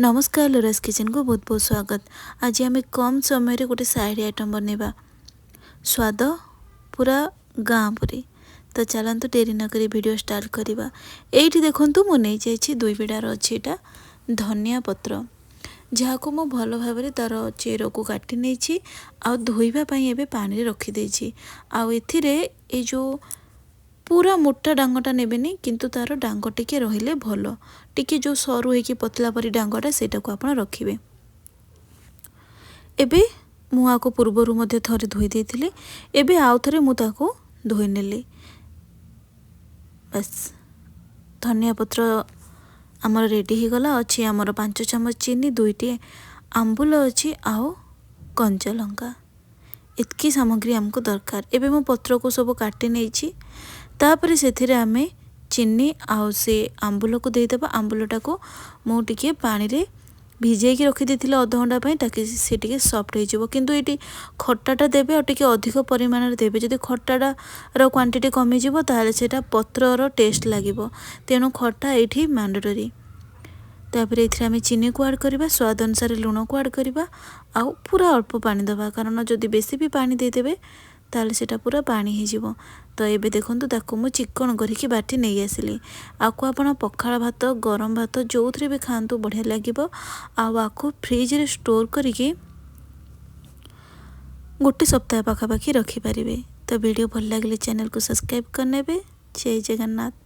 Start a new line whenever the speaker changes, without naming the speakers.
नमस्कार लोरास किचन को बहुत बहुत स्वागत। आज आम कम समय रे गोटे साइड आइटम बनैबा स्वाद पूरा गाँ पुरी। तो चलतु डेरी नक वीडियो स्टार्ट करवा। ये देखु मु नहीं जाइए 2 बिडार अच्छी एटा धनिया पत्र जहाँ को मु भल भाव तार चेर को काटी नहीं आ धोइबापी एवं पानी रखीदे। ए जो पूरा मोटा डांगटा नेबेनी किंतु तार डांग टिके रहिले भल टिके जो सरू होइकी पतला परी डांगटा सेटा को आपण रखिबे। एबे मु आको पूर्वरु मध्ये थरे धोई देथिले। एबे आउ थरे मु ताको धोई नेली। बस धनिया पत्र आमर रेडी ही गला। अछि आमर 5 चम्मच चीनी, 2टी आंबुल अछि आओ कंचा लंका। इतकी सामग्री हमको दरकार। एबे मु पत्र को सब काटी नेछि। तापर से आमे चीनी आउ से आंबुल को देदेबा। आंबुलटा को मु टिके पानी रे भिजे की रखी देथिले आधा घंटा पई ताकि से टिके सॉफ्ट हो जिवो। किंतु एटी खट्टाटा देबे और टिके अधिक परिमाण रे देबे। जदि खट्टाटा रो क्वांटिटी कमी जिवो ताले सेटा पत्र रो टेस्ट लागिवो। तेनु खट्टा एठी मैंडेटरी। तापर एथिरे आमे चीनी को ऐड करबा, स्वाद अनुसार लूण को ऐड करबा आउ पूरा अल्प पानी दबा। कारण जदि बेसी भी पानी दे देबे ताले सेटा पूरा पानी ही जिवो। तो एबे देखंतु ताको मु चिकन करिकी बाटी नहीं आसिली। आको आपण पखाळ भात, गरम भात जोथरे भी खांतु बढ़िया लागिवो। आको फ्रिज रे स्टोर करिकी गोटे सप्ताह पाखापाखि रखी पारिबे। तो वीडियो भल लागले चैनल को सब्सक्राइब करनेबे। जय जगन्नाथ।